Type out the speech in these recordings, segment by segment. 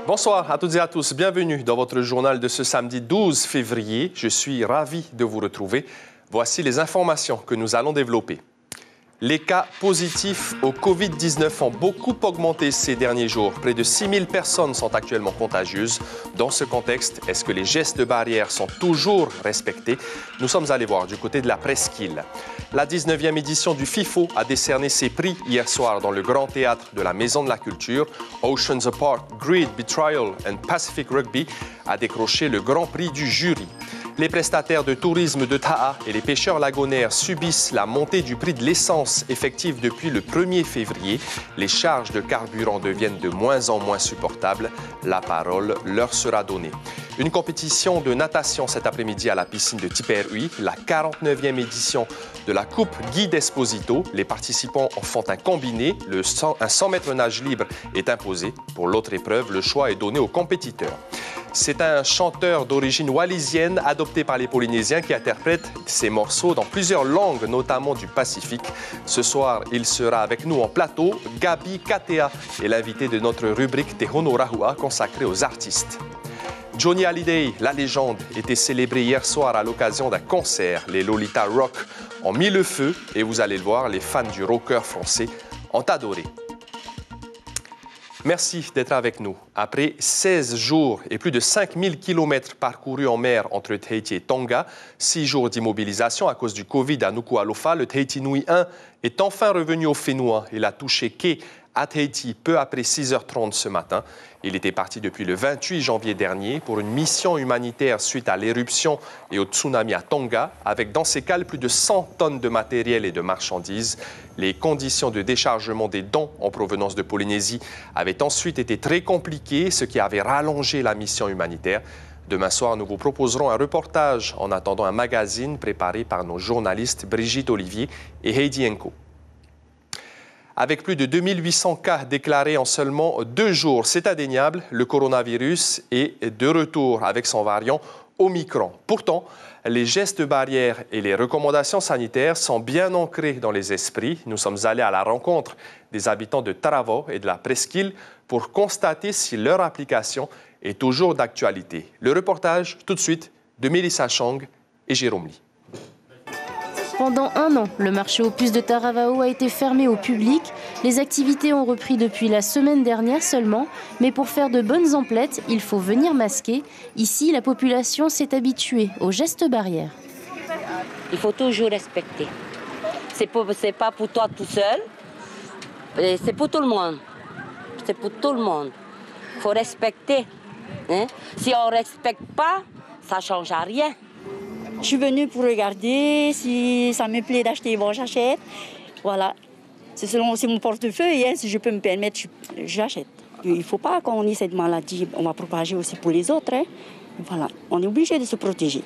Bonsoir à toutes et à tous. Bienvenue dans votre journal de ce samedi 12 février. Je suis ravi de vous retrouver. Voici les informations que nous allons développer. Les cas positifs au Covid-19 ont beaucoup augmenté ces derniers jours. Près de 6 000 personnes sont actuellement contagieuses. Dans ce contexte, est-ce que les gestes de barrière sont toujours respectés? Nous sommes allés voir du côté de la presqu'île. La 19e édition du FIFO a décerné ses prix hier soir dans le Grand Théâtre de la Maison de la Culture. Oceans Apart, Greed, Betrayal and Pacific Rugby a décroché le Grand Prix du jury. Les prestataires de tourisme de Taha et les pêcheurs lagonaires subissent la montée du prix de l'essence effective depuis le 1er février. Les charges de carburant deviennent de moins en moins supportables. La parole leur sera donnée. Une compétition de natation cet après-midi à la piscine de Tiperui, la 49e édition de la Coupe Guy Desposito. Les participants en font un combiné. Un 100 mètres nage libre est imposé. Pour l'autre épreuve, le choix est donné aux compétiteurs. C'est un chanteur d'origine wallisienne adopté par les Polynésiens qui interprète ses morceaux dans plusieurs langues, notamment du Pacifique. Ce soir, il sera avec nous en plateau. Gabi Katea est l'invité de notre rubrique Te Hono Rahua consacrée aux artistes. Johnny Hallyday, la légende, était célébré hier soir à l'occasion d'un concert. Les Lolita Rock ont mis le feu et vous allez le voir, les fans du rocker français ont adoré. Merci d'être avec nous. Après 16 jours et plus de 5000 kilomètres parcourus en mer entre Tahiti et Tonga, 6 jours d'immobilisation à cause du Covid à Nuku'alofa, le Tahiti Nui 1 est enfin revenu au Whenua. Il a touché quai à Tahiti peu après 6h30 ce matin. Il était parti depuis le 28 janvier dernier pour une mission humanitaire suite à l'éruption et au tsunami à Tonga, avec dans ses cales plus de 100 tonnes de matériel et de marchandises. Les conditions de déchargement des dons en provenance de Polynésie avaient ensuite été très compliquées, ce qui avait rallongé la mission humanitaire. Demain soir, nous vous proposerons un reportage en attendant un magazine préparé par nos journalistes Brigitte Olivier et Heidi Enko. Avec plus de 2800 cas déclarés en seulement 2 jours, c'est indéniable, le coronavirus est de retour avec son variant Omicron. Pourtant, les gestes barrières et les recommandations sanitaires sont bien ancrés dans les esprits. Nous sommes allés à la rencontre des habitants de Taravao et de la presqu'île pour constater si leur application est toujours d'actualité. Le reportage tout de suite de Mélissa Chang et Jérôme Lee. Pendant 1 an, le marché aux puces de Taravao a été fermé au public. Les activités ont repris depuis la semaine dernière seulement. Mais pour faire de bonnes emplettes, il faut venir masquer. Ici, la population s'est habituée aux gestes barrières. Il faut toujours respecter. C'est pas pour toi tout seul, c'est pour tout le monde. C'est pour tout le monde. Il faut respecter. Hein? Si on ne respecte pas, ça ne change à rien. Je suis venue pour regarder, si ça me plaît d'acheter, bon, j'achète. Voilà, c'est mon portefeuille, hein, si je peux me permettre, j'achète. Il ne faut pas qu'on ait cette maladie, on va propager aussi pour les autres. Hein. Voilà, on est obligé de se protéger.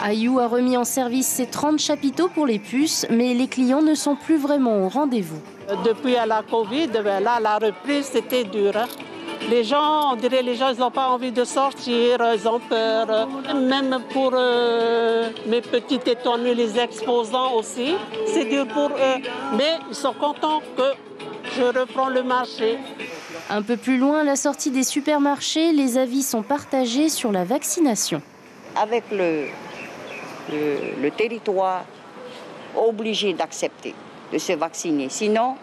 Ayou a remis en service ses 30 chapiteaux pour les puces, mais les clients ne sont plus vraiment au rendez-vous. Depuis la Covid, là, la reprise, c'était dur. Hein. Les gens, on dirait les gens, ils n'ont pas envie de sortir, ils ont peur. Même pour mes petits étonnues, les exposants aussi, c'est dur pour eux. Mais ils sont contents que je reprends le marché. Un peu plus loin, à la sortie des supermarchés, les avis sont partagés sur la vaccination. Avec le territoire obligé d'accepter de se vacciner, sinon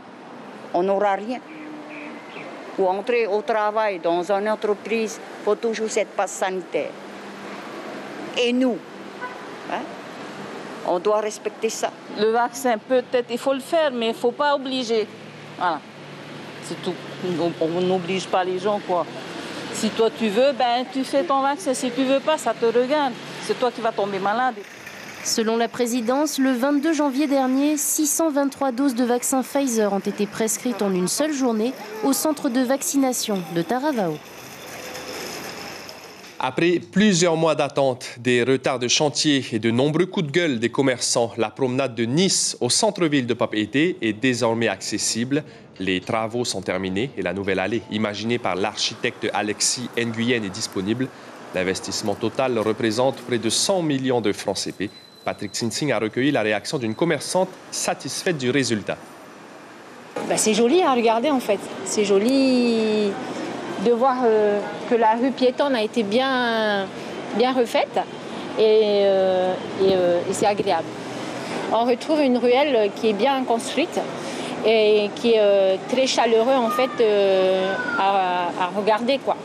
on n'aura rien. Pour entrer au travail dans une entreprise, il faut toujours cette passe sanitaire. Et nous, hein, on doit respecter ça. Le vaccin, peut-être, il faut le faire, mais il ne faut pas obliger. Voilà, c'est tout. On n'oblige pas les gens, quoi. Si toi tu veux, ben, tu fais ton vaccin. Si tu ne veux pas, ça te regarde. C'est toi qui vas tomber malade. Selon la présidence, le 22 janvier dernier, 623 doses de vaccin Pfizer ont été prescrites en une seule journée au centre de vaccination de Taravao. Après plusieurs mois d'attente, des retards de chantier et de nombreux coups de gueule des commerçants, la promenade de Nice au centre-ville de Papeete est désormais accessible. Les travaux sont terminés et la nouvelle allée, imaginée par l'architecte Alexis Nguyen, est disponible. L'investissement total représente près de 100 millions de francs CP. Patrick Sinsing a recueilli la réaction d'une commerçante satisfaite du résultat. C'est joli à regarder en fait. C'est joli de voir que la rue piétonne a été bien refaite et c'est agréable. On retrouve une ruelle qui est bien construite et qui est très chaleureux en fait à regarder quoi.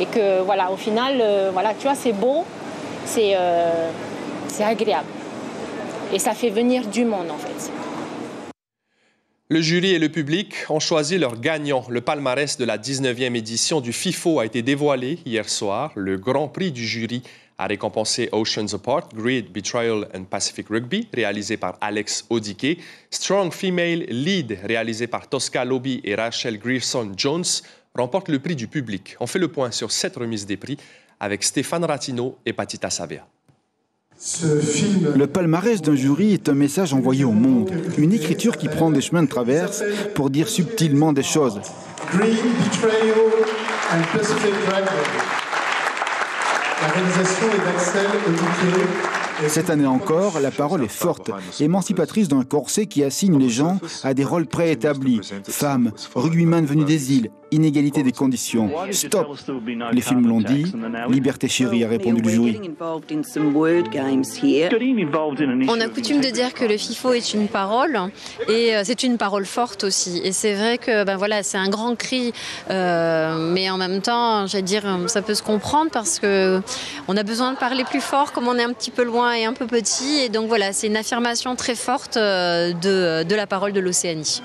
Et que voilà, au final, voilà, tu vois, c'est beau, c'est agréable et ça fait venir du monde en fait. Le jury et le public ont choisi leur gagnant. Le palmarès de la 19e édition du FIFO a été dévoilé hier soir. Le grand prix du jury a récompensé Oceans Apart, Greed, Betrayal and Pacific Rugby, réalisé par Alex Odike, Strong Female Lead, réalisé par Tosca Lobby et Rachel Grierson-Jones, remporte le prix du public. On fait le point sur cette remise des prix avec Stéphane Ratino et Patita Savea. Le palmarès d'un jury est un message envoyé au monde, une écriture qui prend des chemins de traverse pour dire subtilement des choses. Greed, Betrayal and Pacific Rugby. La réalisation est d'Axel Odike. Cette année encore, la parole est forte, émancipatrice d'un corset qui assigne les gens à des rôles préétablis. Femmes, rugbyman venus des îles, inégalité des conditions. Stop! Les films l'ont dit, Liberté chérie, a répondu le jury. On a coutume de dire que le FIFO est une parole, et c'est une parole forte aussi. Et c'est vrai que voilà, c'est un grand cri, mais en même temps, j'allais dire, ça peut se comprendre parce qu'on a besoin de parler plus fort comme on est un petit peu loin et un peu petit. Et donc voilà, c'est une affirmation très forte de la parole de l'Océanie.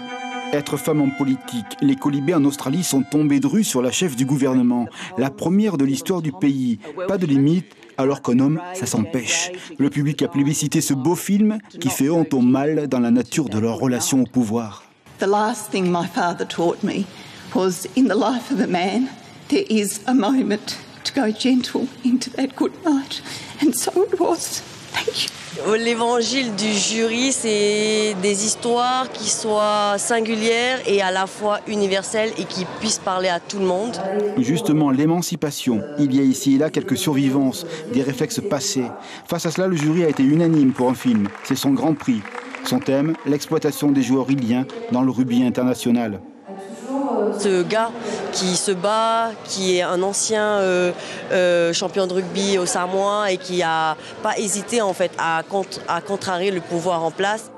Être femme en politique, les colibés en Australie sont tombés de rue sur la chef du gouvernement. La première de l'histoire du pays. Pas de limite, alors qu'un homme, ça s'empêche. Le public a plébiscité ce beau film qui fait honte aux mâles dans la nature de leur relation au pouvoir. The last thing my father taught me was in the life of a man, there is a moment to go gentle into that good night. And so it was. Thank you. L'évangile du jury, c'est des histoires qui soient singulières et à la fois universelles et qui puissent parler à tout le monde. Justement, l'émancipation. Il y a ici et là quelques survivances, des réflexes passés. Face à cela, le jury a été unanime pour un film. C'est son grand prix. Son thème, l'exploitation des joueurs iliens dans le rugby international. Ce gars qui se bat, qui est un ancien champion de rugby au Samoa et qui n'a pas hésité en fait à contrarier le pouvoir en place.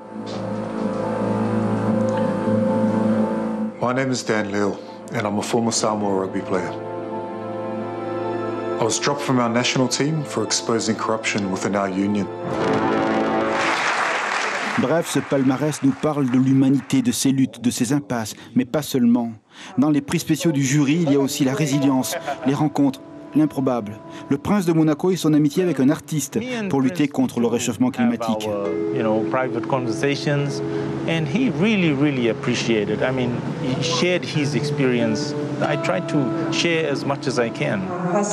My name is Dan Leal and I'm a former Samoa rugby player. I was dropped from our national team for exposing corruption within our union. Bref, ce palmarès nous parle de l'humanité, de ses luttes, de ses impasses, mais pas seulement. Dans les prix spéciaux du jury, il y a aussi la résilience, les rencontres, l'improbable. Le prince de Monaco et son amitié avec un artiste pour lutter contre le réchauffement climatique.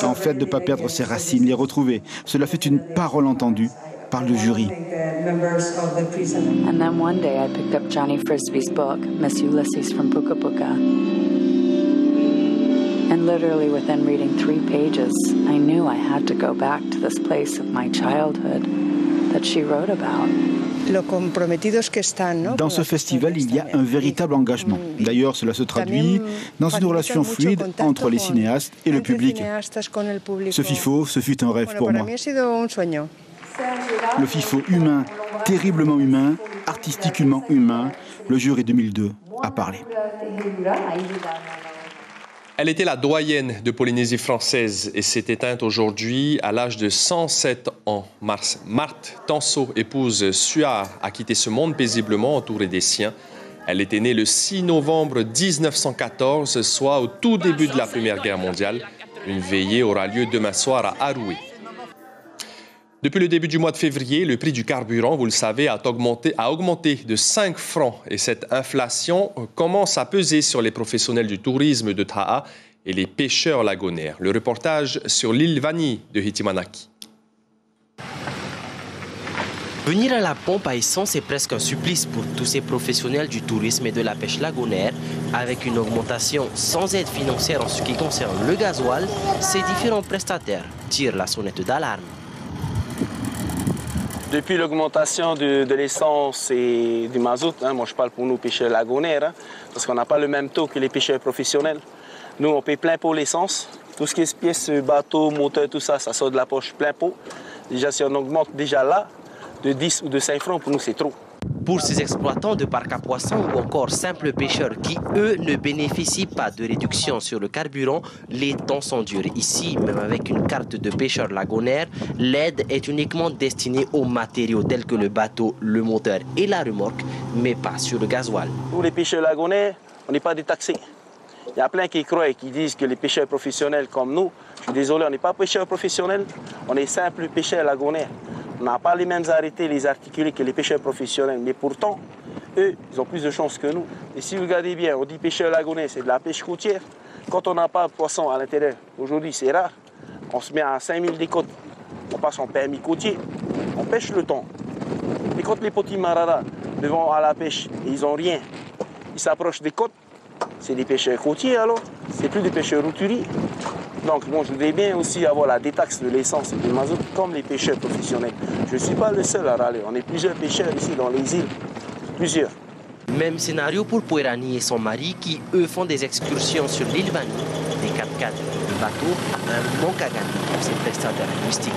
En fait, de ne pas perdre ses racines, les retrouver, cela fait une parole entendue par le jury. And then one day I picked up Johnny Frisbee's book, Miss Ulysses from Puka Puka. And literally within reading 3 pages, I knew I had to go back to this place of my childhood that she wrote about. Dans ce festival, il y a un véritable engagement. D'ailleurs, cela se traduit dans une relation fluide entre les cinéastes et le public. Ce FIFO, ce fut un rêve pour moi. Le FIFO humain, terriblement humain, artistiquement humain, le jury 2002 a parlé. Elle était la doyenne de Polynésie française et s'est éteinte aujourd'hui à l'âge de 107 ans. Marthe Tanso, épouse Suard, a quitté ce monde paisiblement entourée des siens. Elle était née le 6 novembre 1914, soit au tout début de la Première Guerre mondiale. Une veillée aura lieu demain soir à Aroué. Depuis le début du mois de février, le prix du carburant, vous le savez, a augmenté de 5 francs. Et cette inflation commence à peser sur les professionnels du tourisme de Taha et les pêcheurs lagonaires. Le reportage sur l'île Vanille de Hitimanaki. Venir à la pompe à essence est presque un supplice pour tous ces professionnels du tourisme et de la pêche lagonaire. Avec une augmentation sans aide financière en ce qui concerne le gasoil, ces différents prestataires tirent la sonnette d'alarme. Depuis l'augmentation de l'essence et du mazout, moi je parle pour nous pêcheurs lagonaires, parce qu'on n'a pas le même taux que les pêcheurs professionnels. Nous, on paye plein pot l'essence. Tout ce qui est pièces, bateau, moteur, tout ça, ça sort de la poche plein pot. Déjà, si on augmente déjà là, de 10 ou de 5 francs, pour nous, c'est trop. Pour ces exploitants de parcs à poissons ou encore simples pêcheurs qui, eux, ne bénéficient pas de réduction sur le carburant, les temps sont durs. Ici, même avec une carte de pêcheur lagonaire, l'aide est uniquement destinée aux matériaux tels que le bateau, le moteur et la remorque, mais pas sur le gasoil. Pour les pêcheurs lagonaires, on n'est pas détaxés. Il y a plein qui croient et qui disent que les pêcheurs professionnels comme nous, je suis désolé, on n'est pas pêcheurs professionnels, on est simples pêcheurs lagonaires. On n'a pas les mêmes arrêtés, les articulés que les pêcheurs professionnels, mais pourtant, eux, ils ont plus de chance que nous. Et si vous regardez bien, on dit pêcheurs lagonaires, c'est de la pêche côtière. Quand on n'a pas de poisson à l'intérieur, aujourd'hui c'est rare, on se met à 5000 des côtes, on passe en permis côtier, on pêche le thon. Et quand les petits mararas vont à la pêche et ils n'ont rien, ils s'approchent des côtes, c'est des pêcheurs côtiers alors, c'est plus des pêcheurs routuriers. Donc bon, je voudrais bien aussi avoir la détaxe de l'essence et du mazout comme les pêcheurs professionnels. Je ne suis pas le seul à râler, on est plusieurs pêcheurs ici dans les îles, plusieurs. Même scénario pour Pouerani et son mari qui, eux, font des excursions sur l'île Bani. Des 4x4 de bateau, un manque à gagner pour ces prestataires linguistiques.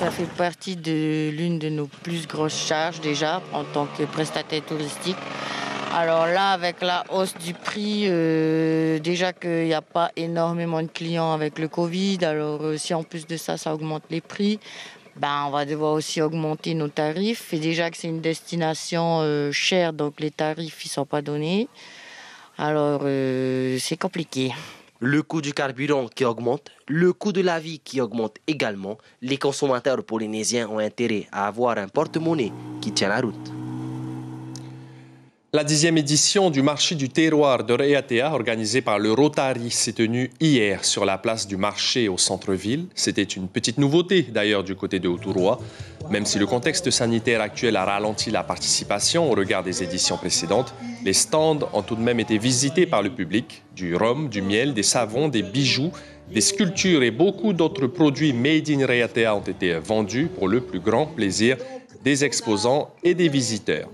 Ça fait partie de l'une de nos plus grosses charges déjà en tant que prestataire touristique. Alors là, avec la hausse du prix, déjà qu'il n'y a pas énormément de clients avec le Covid, alors si en plus de ça, ça augmente les prix, ben, on va devoir aussi augmenter nos tarifs. Et déjà que c'est une destination chère, donc les tarifs ne sont pas donnés. Alors c'est compliqué. Le coût du carburant qui augmente, le coût de la vie qui augmente également. Les consommateurs polynésiens ont intérêt à avoir un porte-monnaie qui tient la route. La 10e édition du marché du terroir de Raiatea, organisée par le Rotary, s'est tenue hier sur la place du marché au centre-ville. C'était une petite nouveauté d'ailleurs du côté de Otoroa. Même si le contexte sanitaire actuel a ralenti la participation au regard des éditions précédentes, les stands ont tout de même été visités par le public. Du rhum, du miel, des savons, des bijoux, des sculptures et beaucoup d'autres produits made in Raiatea ont été vendus pour le plus grand plaisir des exposants et des visiteurs.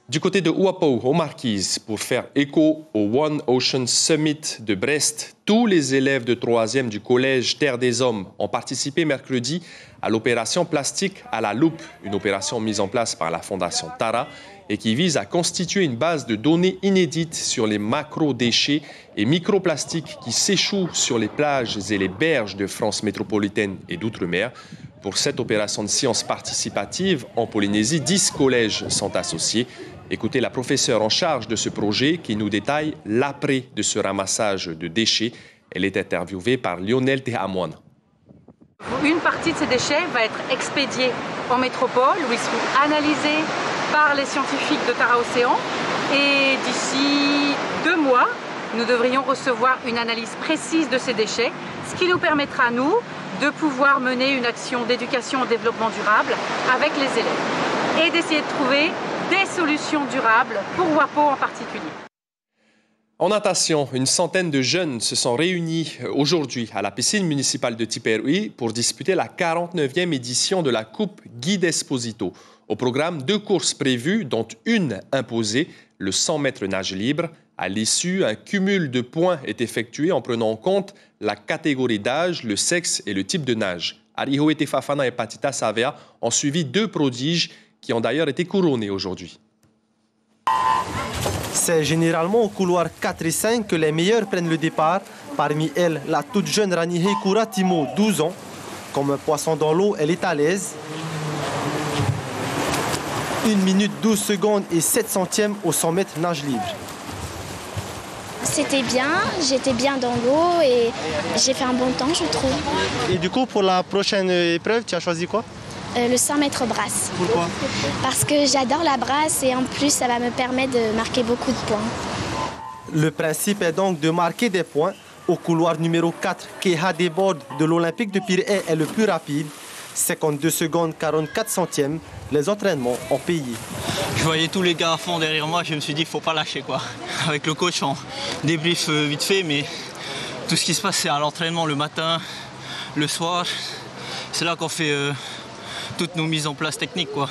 Du côté de Ouapou, aux Marquises, pour faire écho au One Ocean Summit de Brest, tous les élèves de 3e du collège Terre des Hommes ont participé mercredi à l'opération Plastique à la loupe, une opération mise en place par la Fondation Tara et qui vise à constituer une base de données inédite sur les macro-déchets et microplastiques qui s'échouent sur les plages et les berges de France métropolitaine et d'outre-mer. Pour cette opération de sciences participatives en Polynésie, 10 collèges sont associés. Écoutez la professeure en charge de ce projet qui nous détaille l'après de ce ramassage de déchets. Elle est interviewée par Lionel Tehamouane. Une partie de ces déchets va être expédiée en métropole où ils seront analysés par les scientifiques de Tara Océan. Et d'ici 2 mois, nous devrions recevoir une analyse précise de ces déchets, ce qui nous permettra, nous, de pouvoir mener une action d'éducation au développement durable avec les élèves et d'essayer de trouver des solutions durables pour Ouapou en particulier. En natation, une centaine de jeunes se sont réunis aujourd'hui à la piscine municipale de Tiperui pour disputer la 49e édition de la Coupe Guide Esposito. Au programme, 2 courses prévues, dont une imposée, le 100 mètres nage libre. À l'issue, un cumul de points est effectué en prenant en compte la catégorie d'âge, le sexe et le type de nage. Arihoete Fafana et Patita Savea ont suivi 2 prodiges qui ont d'ailleurs été couronnés aujourd'hui. C'est généralement au couloir 4 et 5 que les meilleurs prennent le départ. Parmi elles, la toute jeune Ranihe Kuratimo, 12 ans. Comme un poisson dans l'eau, elle est à l'aise. 1 minute 12 secondes et 7 centièmes au 100 mètres nage libre. C'était bien, j'étais bien dans l'eau et j'ai fait un bon temps, je trouve. Et du coup, pour la prochaine épreuve, tu as choisi quoi? Le 100 mètres brasse. Pourquoi? Parce que j'adore la brasse et en plus, ça va me permettre de marquer beaucoup de points. Le principe est donc de marquer des points. Au couloir numéro 4, Keha déborde de l'Olympique de Pirée est le plus rapide. 52 secondes 44 centièmes. Les entraînements ont payé. Je voyais tous les gars à fond derrière moi, je me suis dit qu'il ne faut pas lâcher quoi. Avec le coach, on débrief vite fait, mais tout ce qui se passe c'est à l'entraînement le matin, le soir. C'est là qu'on fait toutes nos mises en place techniques quoi.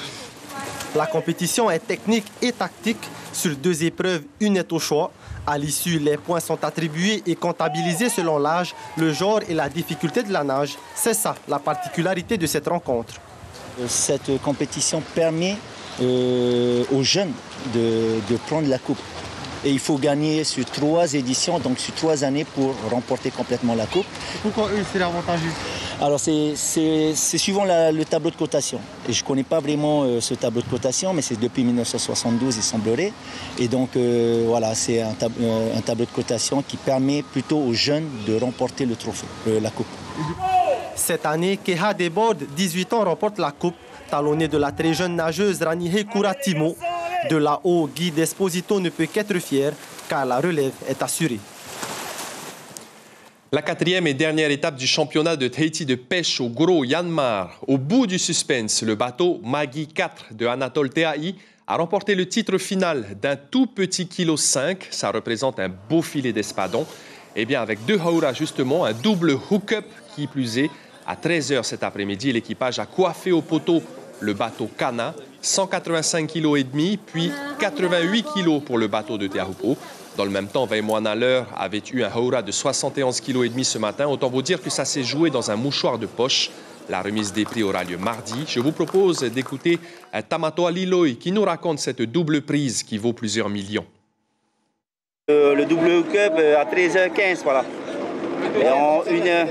La compétition est technique et tactique. Sur 2 épreuves, une est au choix. À l'issue, les points sont attribués et comptabilisés selon l'âge, le genre et la difficulté de la nage. C'est ça, la particularité de cette rencontre. Cette compétition permet aux jeunes de prendre la coupe. Et il faut gagner sur 3 éditions, donc sur 3 années pour remporter complètement la coupe. Pourquoi eux, c'est l'avantageux? Alors c'est suivant le tableau de cotation. Et je ne connais pas vraiment ce tableau de cotation, mais c'est depuis 1972, il semblerait. Et donc voilà, c'est un tableau de cotation qui permet plutôt aux jeunes de remporter le trophée, la coupe. Cette année, Keha Debord, 18 ans, remporte la coupe, talonnée de la très jeune nageuse Ranihe Kuratimo. De là-haut, Guy Desposito ne peut qu'être fier, car la relève est assurée. La 4e et dernière étape du championnat de Tahiti de pêche au Gros Yanmar. Au bout du suspense, le bateau Maggie 4 de Anatole Teai a remporté le titre final d'un tout petit kilo 5. Ça représente un beau filet d'espadon. Eh bien, avec 2 hauras justement, un double hook-up qui plus est. À 13h cet après-midi, l'équipage a coiffé au poteau le bateau Kana, 185,5 kg, puis 88 kg pour le bateau de Te Ahupu'u. Dans le même temps, Veimoana Leur avait eu un haura de 71,5 kg ce matin. Autant vous dire que ça s'est joué dans un mouchoir de poche. La remise des prix aura lieu mardi. Je vous propose d'écouter Tamatoa Liloi qui nous raconte cette double prise qui vaut plusieurs millions. Le double hook-up à 13h15, voilà. Et en 1 heure,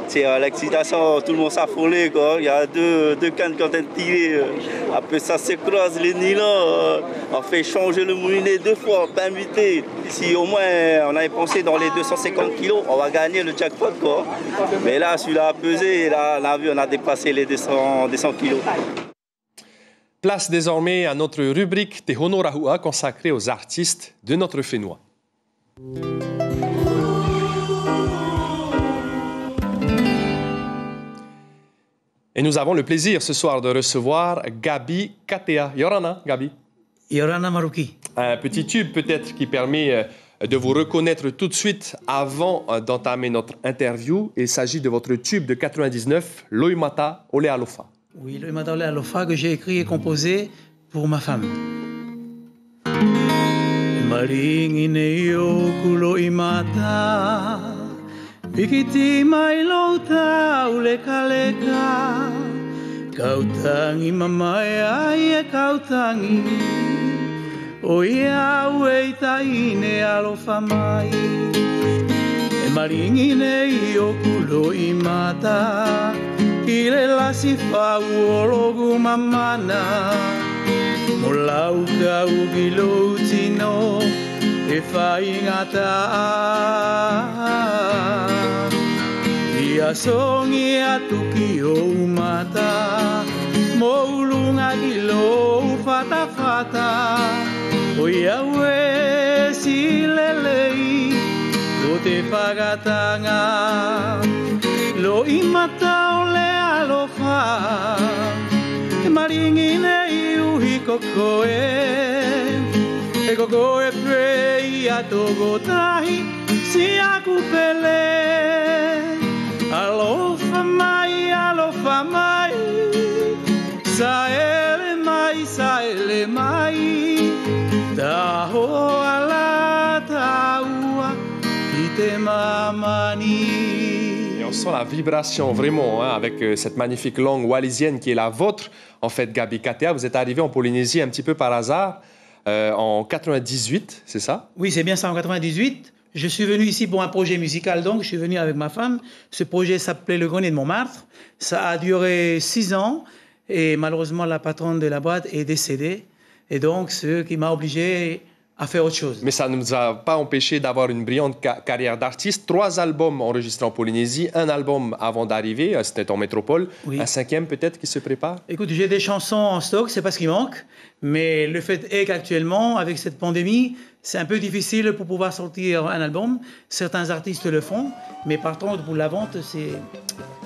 c'est l'excitation, tout le monde s'affolait, quoi. Il y a deux cannes qui ont été tirées. Après ça se croise les nylons. On fait changer le moulinet 2 fois, pas invité. Si au moins on avait pensé dans les 250 kilos, on va gagner le jackpot, quoi. Mais là, celui-là a pesé, et là, on a vu, on a dépassé les 200 kilos. Place désormais à notre rubrique Te Honorahua consacrée aux artistes de notre Fénois. Et nous avons le plaisir ce soir de recevoir Gabi Katea. Yorana, Gabi. Yorana Maruki. Un petit tube peut-être qui permet de vous reconnaître tout de suite avant d'entamer notre interview. Il s'agit de votre tube de 99, Loimata Ole Alofa. Oui, Loimata Ole Alofa que j'ai écrit et composé pour ma femme. Maringine kulo imata. Pikiti mai lauta uleka leka. Kautangi mamai ai kautangi. O ia ue taine alofa mai. E maringine o kulo imata. Kile lasi fau ologu mamana. Molau ka ugilo tino. E fai ngata. Ia songi atuki o mata. Moulunga gilo fata fata. O ia we silelei. Lo te pagatanga. Lo imata ole alofa. Maringine iuhi kokoe. E kokoe prei a togotahi. Si akupele. Alofa mai, saele mai, taho ala taua, ite mamani. Et on sent la vibration vraiment avec cette magnifique langue wallisienne qui est la vôtre. En fait, Gabi Katea, vous êtes arrivé en Polynésie un petit peu par hasard en 98, c'est ça? Oui, c'est bien ça, en 98. Je suis venu ici pour un projet musical, donc je suis venu avec ma femme. Ce projet s'appelait Le Grenier de Montmartre. Ça a duré 6 ans et malheureusement la patronne de la boîte est décédée. Et donc, ce qui m'a obligé à faire autre chose. Mais ça ne nous a pas empêché d'avoir une brillante carrière d'artiste. 3 albums enregistrés en Polynésie, 1 album avant d'arriver, c'était en métropole. Oui. Un 5e peut-être qui se prépare? Écoute, j'ai des chansons en stock, c'est pas ce qui manque. Mais le fait est qu'actuellement, avec cette pandémie, c'est un peu difficile pour pouvoir sortir un album. Certains artistes le font, mais par contre, pour la vente, c'est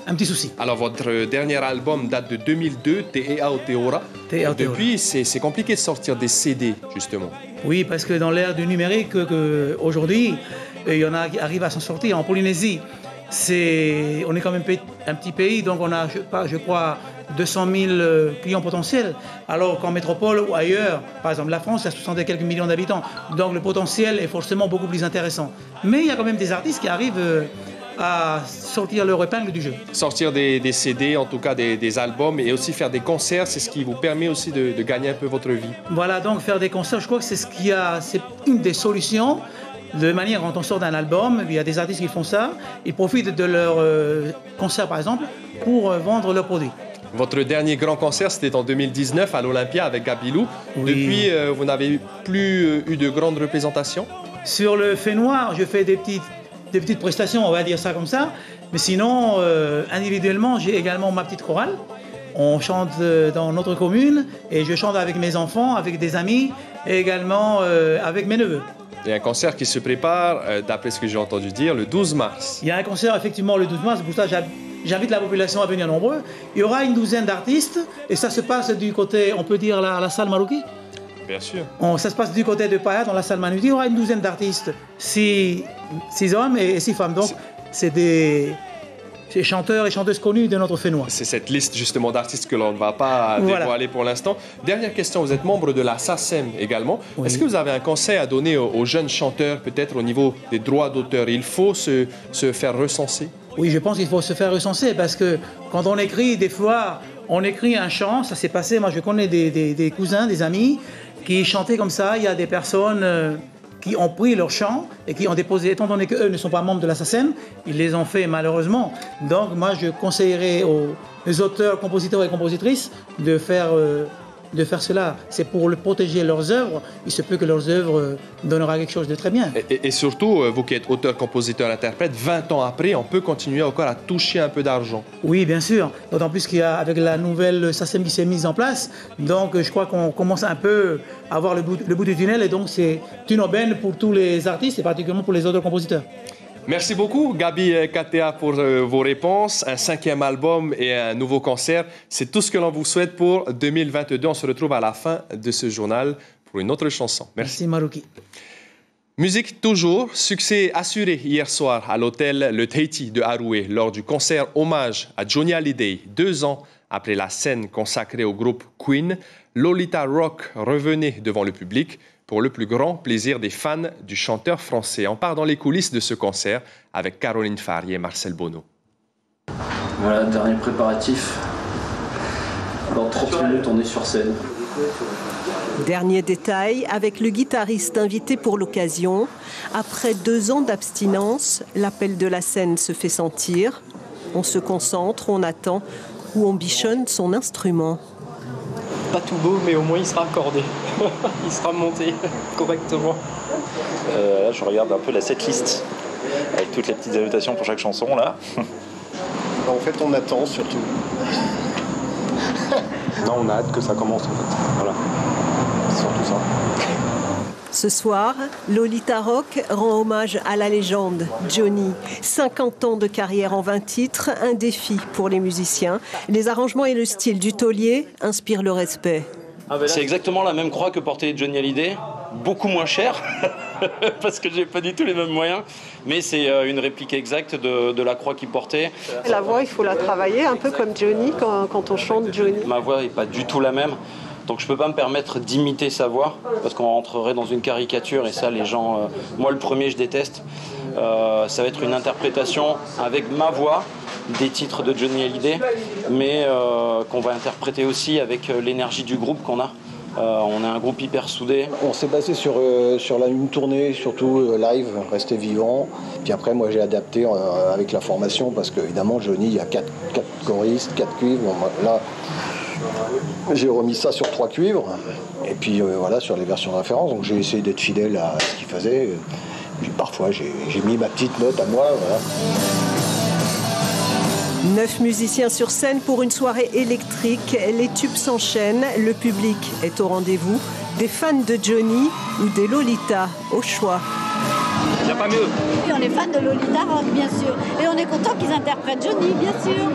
un petit souci. Alors, votre dernier album date de 2002, Te Aoteora. Depuis, c'est compliqué de sortir des CD, justement. Oui, parce que dans l'ère du numérique, aujourd'hui, il y en a qui arrivent à s'en sortir. En Polynésie, on est quand même un petit pays, donc on a, je crois, 200 000 clients potentiels, alors qu'en métropole ou ailleurs, par exemple la France, il y a 60 et quelques millions d'habitants, donc le potentiel est forcément beaucoup plus intéressant. Mais il y a quand même des artistes qui arrivent à sortir leur épingle du jeu. Sortir des CD, en tout cas des albums, et aussi faire des concerts, c'est ce qui vous permet aussi de gagner un peu votre vie. Voilà, donc faire des concerts, je crois que c'est une des solutions. De manière, quand on sort d'un album, il y a des artistes qui font ça, ils profitent de leur concert par exemple pour vendre leurs produits. Votre dernier grand concert, c'était en 2019 à l'Olympia avec Gabilou. Oui. Depuis, vous n'avez plus eu de grandes représentations? Sur le fait noir, je fais des petites prestations, on va dire ça comme ça. Mais sinon, individuellement, j'ai également ma petite chorale. On chante dans notre commune et je chante avec mes enfants, avec des amis et également avec mes neveux. Il y a un concert qui se prépare, d'après ce que j'ai entendu dire, le 12 mars. Il y a un concert effectivement le 12 mars, pour ça j'invite la population à venir nombreux. Il y aura une douzaine d'artistes et ça se passe du côté, on peut dire, la salle Marouki. Bien sûr. Ça se passe du côté de Paya, dans la salle Marouki. Il y aura une douzaine d'artistes, 6 hommes et 6 femmes. Donc c'est des chanteurs et chanteuses connus de notre Fénois. C'est cette liste justement d'artistes que l'on ne va pas dévoiler pour l'instant. Dernière question, vous êtes membre de la SACEM également. Oui. Est-ce que vous avez un conseil à donner aux jeunes chanteurs, peut-être au niveau des droits d'auteur? Il faut se faire recenser? Oui, je pense qu'il faut se faire recenser parce que quand on écrit, des fois, on écrit un chant, ça s'est passé, moi je connais des cousins, des amis qui chantaient comme ça. Il y a des personnes qui ont pris leur chant et qui ont déposé, étant donné qu'eux ne sont pas membres de la SACEM, ils les ont fait malheureusement. Donc moi je conseillerais aux auteurs, compositeurs et compositrices de faire cela. C'est pour protéger leurs œuvres. Il se peut que leurs œuvres donnera quelque chose de très bien. Et surtout, vous qui êtes auteur, compositeur, interprète, 20 ans après, on peut continuer encore à toucher un peu d'argent. Oui, bien sûr. D'autant plus qu'il y a, avec la nouvelle SACEM qui s'est mise en place, donc je crois qu'on commence un peu à voir le bout du tunnel et donc c'est une aubaine pour tous les artistes et particulièrement pour les auteurs-compositeurs. Merci beaucoup, Gabi Katea, pour vos réponses. Un 5e album et un nouveau concert. C'est tout ce que l'on vous souhaite pour 2022. On se retrouve à la fin de ce journal pour une autre chanson. Merci Marouki. Musique toujours. Succès assuré hier soir à l'hôtel Le Tahiti de Haroué lors du concert hommage à Johnny Hallyday. 2 ans après la scène consacrée au groupe Queen, Lolita Rock revenait devant le public pour le plus grand plaisir des fans du chanteur français. On part dans les coulisses de ce concert avec Caroline Fari et Marcel Bono. Voilà, dernier préparatif. Dans 30 minutes, on est sur scène. Dernier détail, avec le guitariste invité pour l'occasion. Après 2 ans d'abstinence, l'appel de la scène se fait sentir. On se concentre, on attend ou on bichonne son instrument. Pas tout beau, mais au moins il sera accordé. Il sera monté correctement. Là, je regarde un peu la setlist avec toutes les petites annotations pour chaque chanson là. En fait, on attend surtout. Non, on a hâte que ça commence en fait. Voilà. C'est surtout ça. Ce soir, Lolita Rock rend hommage à la légende Johnny. 50 ans de carrière en 20 titres, un défi pour les musiciens. Les arrangements et le style du taulier inspirent le respect. C'est exactement la même croix que portait Johnny Hallyday, beaucoup moins cher, parce que j'ai pas du tout les mêmes moyens, mais c'est une réplique exacte de la croix qu'il portait. La voix, il faut la travailler un peu comme Johnny quand on chante Johnny. Ma voix n'est pas du tout la même. Donc je ne peux pas me permettre d'imiter sa voix, parce qu'on rentrerait dans une caricature, et ça les gens, moi le premier je déteste. Ça va être une interprétation avec ma voix des titres de Johnny Hallyday, mais qu'on va interpréter aussi avec l'énergie du groupe qu'on a. On est un groupe hyper soudé. On s'est basé sur une tournée, surtout live, Rester vivant. Puis après, moi j'ai adapté avec la formation, parce qu'évidemment Johnny, il y a 4 choristes, 4 cuivres. Bon, là, j'ai remis ça sur 3 cuivres, et puis voilà, sur les versions de référence. Donc j'ai essayé d'être fidèle à ce qu'il faisait. Puis parfois j'ai mis ma petite note à moi. Voilà. 9 musiciens sur scène pour une soirée électrique. Les tubes s'enchaînent, le public est au rendez-vous. Des fans de Johnny ou des Lolita, au choix. Il n'y a pas mieux. Et on est fan de Lolita Rock, bien sûr. Et on est content qu'ils interprètent Johnny, bien sûr.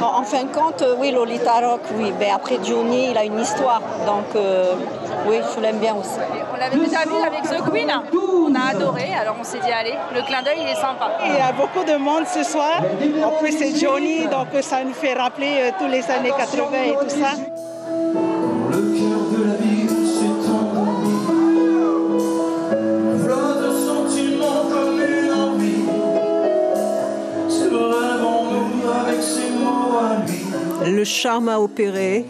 En fin de compte, oui, Lolita Rock, oui. Mais après, Johnny, il a une histoire. Donc, oui, je l'aime bien aussi. On l'avait déjà vu avec The Queen. On a adoré. Alors, on s'est dit, allez, le clin d'œil, il est sympa. Il y a beaucoup de monde ce soir. En plus, c'est Johnny. Donc, ça nous fait rappeler tous les années 80 et tout ça. Le cœur de la vie s'est endormi. Flotte de sentiments comme une envie. Ce rêve en nous avec ses mots à lui. Le charme a opéré.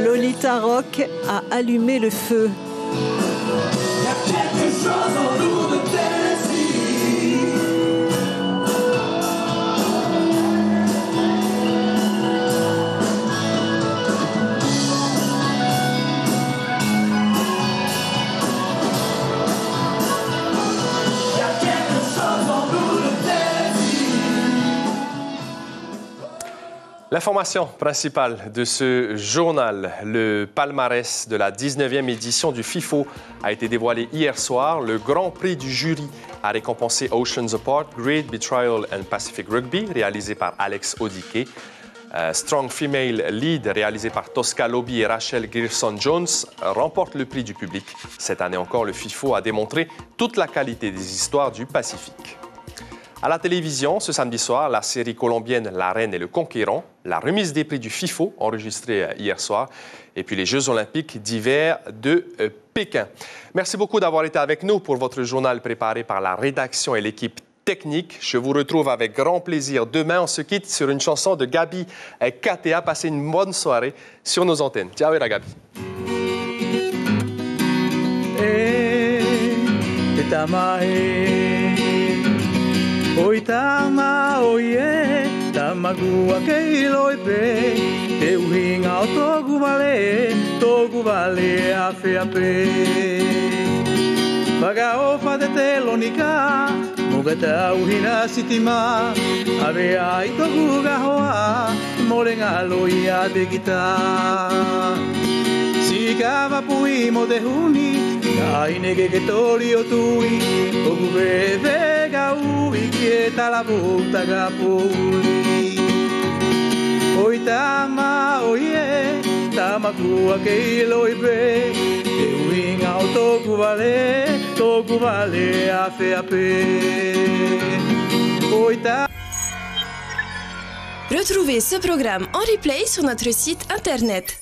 Lolita Rock a allumé le feu. Il y a quelque chose en nous de Tennessee. L'information principale de ce journal, le palmarès de la 19e édition du FIFO a été dévoilé hier soir. Le Grand Prix du jury a récompensé Oceans Apart, Great Betrayal and Pacific Rugby, réalisé par Alex Odike. Strong Female Lead, réalisé par Tosca Lobby et Rachel Gerson-Jones, remporte le prix du public. Cette année encore, le FIFO a démontré toute la qualité des histoires du Pacifique. À la télévision, ce samedi soir, la série colombienne La Reine et le Conquérant, la remise des prix du FIFO, enregistrée hier soir, et puis les Jeux olympiques d'hiver de Pékin. Merci beaucoup d'avoir été avec nous pour votre journal préparé par la rédaction et l'équipe technique. Je vous retrouve avec grand plaisir demain. On se quitte sur une chanson de Gabi Katea. Passez une bonne soirée sur nos antennes. Ciao, et la Gabi. Oi tama oie, tamagua ke iloipe, te uhinga o togu vale afe ape. Paga ofa de telonika, mugata uhina sitima, ave ai togu gahoa, morenga loia de gita. Sikava puimo de huni, ai nege ke tori o tui, togu bebe gaui kieta la volta gapuli. Oi tama oie, tama kua ke iloibe, te uinga o togu vale afe ape. Oi tama. Retrouvez ce programme en replay sur notre site internet.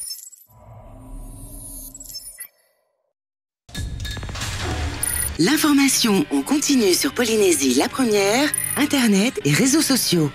L'information en continu sur Polynésie la première, Internet et réseaux sociaux.